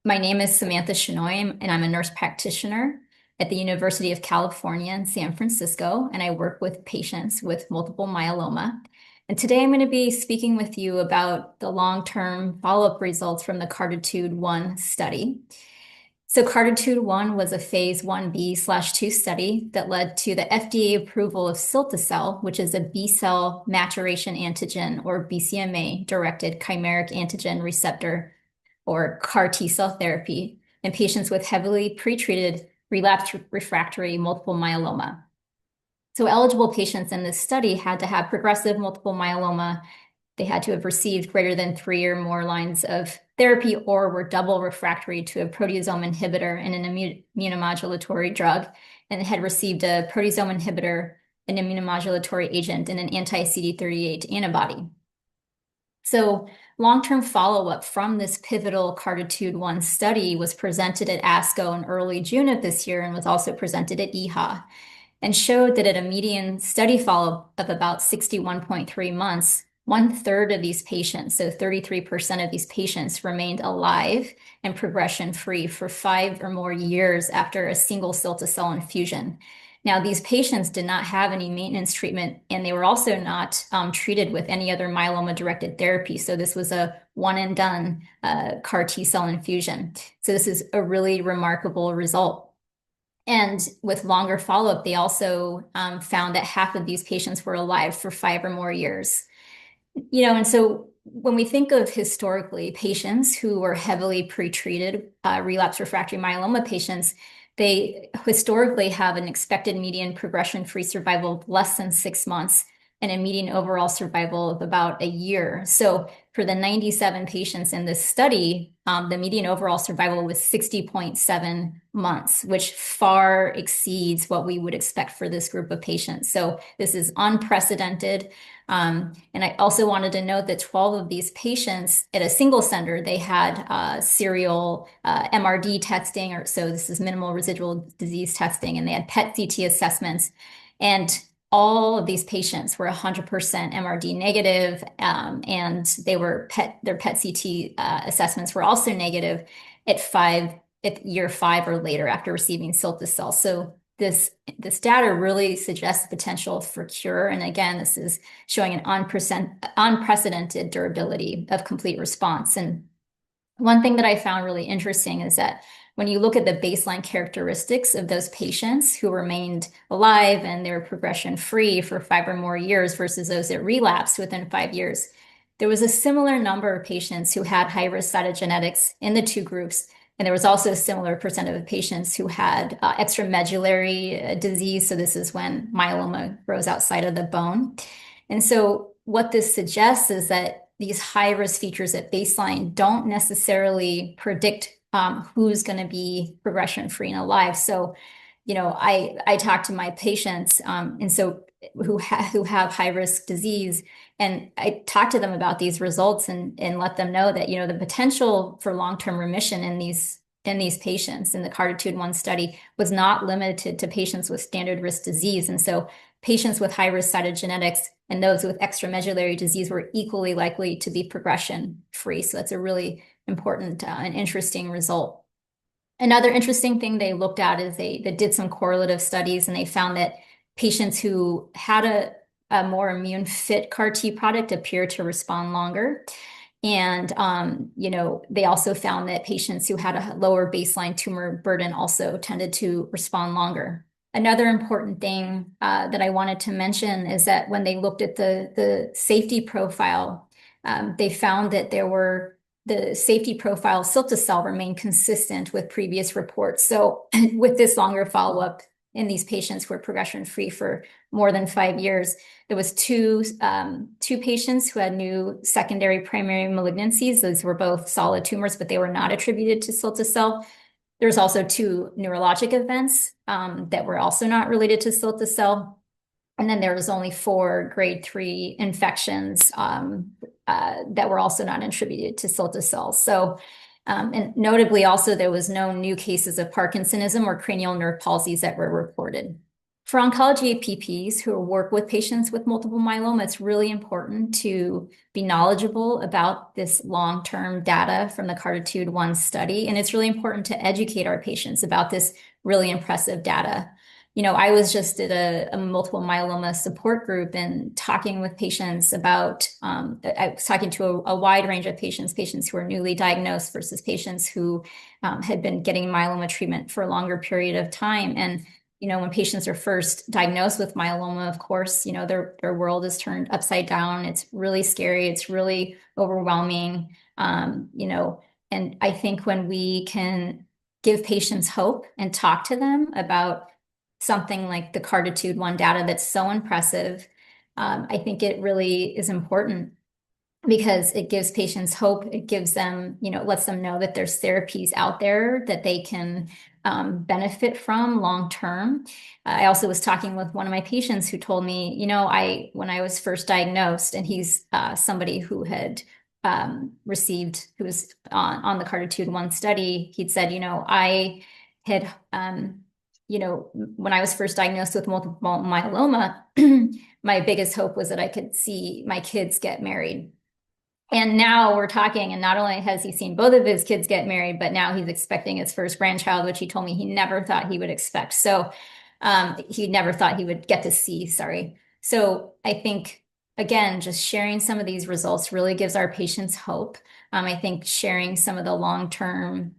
My name is Samantha Shenoy, and I'm a nurse practitioner at the University of California in San Francisco, and I work with patients with multiple myeloma. And today I'm going to be speaking with you about the long-term follow-up results from the CARTITUDE-1 study. So CARTITUDE-1 was a phase 1b/2 study that led to the FDA approval of ciltacabtagene, which is a B-cell maturation antigen or BCMA-directed chimeric antigen receptor or CAR T-cell therapy in patients with heavily pretreated relapsed refractory multiple myeloma. So eligible patients in this study had to have progressive multiple myeloma. They had to have received greater than 3 or more lines of therapy or were double refractory to a proteasome inhibitor and an immunomodulatory drug, and had received a proteasome inhibitor, an immunomodulatory agent, and an anti-CD38 antibody. So long-term follow-up from this pivotal CARTITUDE-1 study was presented at ASCO in early June of this year and was also presented at EHA, and showed that at a median study follow-up of about 61.3 months, 1/3 of these patients, so 33% of these patients, remained alive and progression-free for 5 or more years after a single cilta-cel infusion. Now, these patients did not have any maintenance treatment, and they were also not treated with any other myeloma-directed therapy. So this was a one-and-done CAR T-cell infusion. So this is a really remarkable result. And with longer follow-up, they also found that half of these patients were alive for 5 or more years. And so when we think of historically patients who were heavily pretreated, relapsed refractory myeloma patients, they historically have an expected median progression-free survival of less than 6 months and a median overall survival of about a year. So for the 97 patients in this study, the median overall survival was 60.7 months, which far exceeds what we would expect for this group of patients. So this is unprecedented. And I also wanted to note that 12 of these patients at a single center, they had serial MRD testing, so this is minimal residual disease testing, and they had PET-CT assessments. And all of these patients were 100% MRD negative, and their PET-CT assessments were also negative at year 5 or later after receiving cilta-cel. So this data really suggests the potential for cure. And again, this is showing an unprecedented durability of complete response. And one thing that I found really interesting is that when you look at the baseline characteristics of those patients who remained alive and they were progression-free for 5 or more years versus those that relapsed within 5 years, there was a similar number of patients who had high-risk cytogenetics in the two groups. And there was also a similar percent of patients who had extramedullary disease. So this is when myeloma grows outside of the bone. And so what this suggests is that these high-risk features at baseline don't necessarily predict who's going to be progression-free and alive. So, I talk to my patients, and so who have high-risk disease, and I talk to them about these results and let them know that the potential for long-term remission in these patients in the CARTITUDE-1 study was not limited to patients with standard risk disease, and so patients with high-risk cytogenetics and those with extramedullary disease were equally likely to be progression-free. So that's a really important and interesting result. Another interesting thing they looked at is they did some correlative studies, and they found that patients who had a more immune fit CAR T product appear to respond longer. And, they also found that patients who had a lower baseline tumor burden also tended to respond longer. Another important thing that I wanted to mention is that when they looked at the safety profile, they found that the safety profile of cilta-cel remained consistent with previous reports. So with this longer follow-up in these patients who were progression-free for more than 5 years, there was two patients who had new secondary primary malignancies. Those were both solid tumors, but they were not attributed to cilta-cel. There's also 2 neurologic events that were also not related to cilta-cel. And then there was only 4 grade 3 infections that were also not attributed to cilta-cel. So, and notably also, there was no new cases of Parkinsonism or cranial nerve palsies that were reported. For oncology APPs who work with patients with multiple myeloma, it's really important to be knowledgeable about this long-term data from the CARTITUDE-1 study. And it's really important to educate our patients about this really impressive data. I was just at a multiple myeloma support group and talking with patients about, I was talking to a wide range of patients who are newly diagnosed versus patients who had been getting myeloma treatment for a longer period of time. And when patients are first diagnosed with myeloma, of course, their world is turned upside down. It's really scary. It's really overwhelming. And I think when we can give patients hope and talk to them about something like the CARTITUDE-1 data that's so impressive, I think it really is important because it gives patients hope. It gives them, lets them know that there's therapies out there that they can benefit from long term. I also was talking with one of my patients who told me, when I was first diagnosed, and he's somebody who had who was on the CARTITUDE-1 study, he'd said, I had, when I was first diagnosed with multiple myeloma, my biggest hope was that I could see my kids get married. And now we're talking, and not only has he seen both of his kids get married, but now he's expecting his first grandchild, which he told me he never thought he would expect. So he never thought he would get to see, sorry. So I think, again, just sharing some of these results really gives our patients hope. I think sharing some of the long-term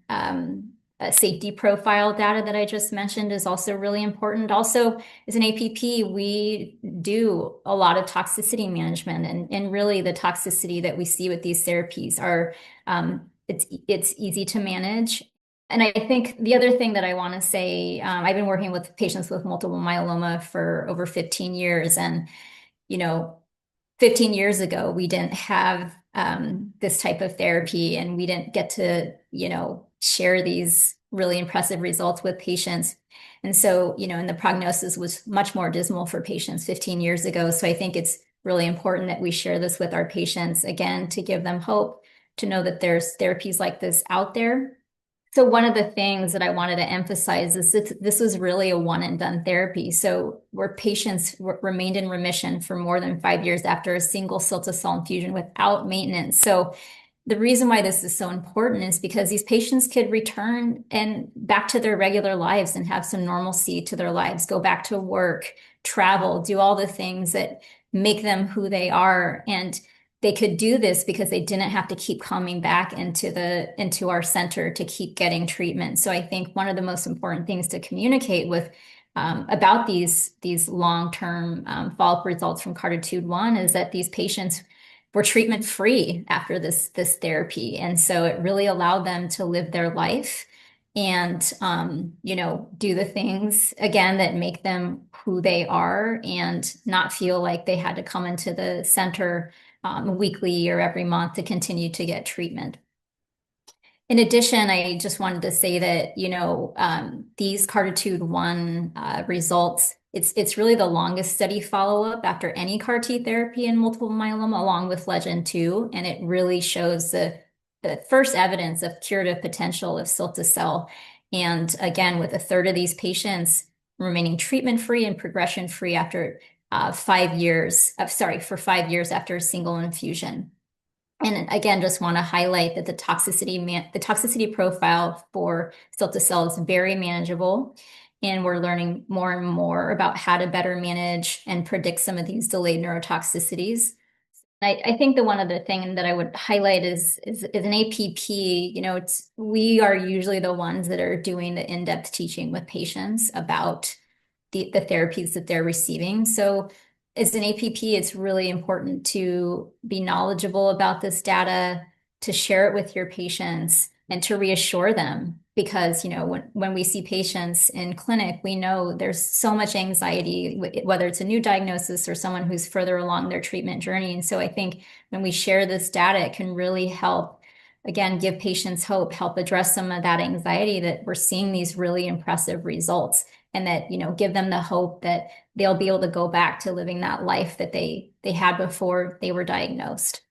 safety profile data that I just mentioned is also really important. Also, as an APP, we do a lot of toxicity management, and really the toxicity that we see with these therapies are, it's easy to manage. And I think the other thing that I want to say, I've been working with patients with multiple myeloma for over 15 years, and 15 years ago, we didn't have this type of therapy, and we didn't get to, share these really impressive results with patients. And so, and the prognosis was much more dismal for patients 15 years ago. So I think it's really important that we share this with our patients, again, to give them hope, to know that there's therapies like this out there. So one of the things that I wanted to emphasize is that this was really a one and done therapy. So where patients remained in remission for more than 5 years after a single cilta-cel infusion without maintenance. So the reason why this is so important is because these patients could return and back to their regular lives and have some normalcy to their lives, go back to work, travel, do all the things that make them who they are. And they could do this because they didn't have to keep coming back into our center to keep getting treatment. So I think one of the most important things to communicate with about these long-term follow-up results from CARTITUDE-1 is that these patients were treatment free after this therapy. And so it really allowed them to live their life and, do the things, again, that make them who they are and not feel like they had to come into the center weekly or every month to continue to get treatment. In addition, I just wanted to say that, these CARTITUDE-1 results, it's really the longest study follow-up after any CAR T therapy in multiple myeloma, along with LEGEND-2, and it really shows the first evidence of curative potential of cilta-cel. And again, with a third of these patients remaining treatment-free and progression-free after 5 years, for 5 years after a single infusion. And again, just want to highlight that the toxicity profile for cilta-cel is very manageable, and we're learning more and more about how to better manage and predict some of these delayed neurotoxicities. I think the one other thing that I would highlight is an APP, we are usually the ones that are doing the in-depth teaching with patients about the therapies that they're receiving. So as an APP, it's really important to be knowledgeable about this data, to share it with your patients, and to reassure them. Because, when we see patients in clinic, we know there's so much anxiety, whether it's a new diagnosis or someone who's further along their treatment journey. And so I think when we share this data, it can really help, again, give patients hope, help address some of that anxiety that we're seeing these really impressive results, and that, give them the hope that they'll be able to go back to living that life that they had before they were diagnosed.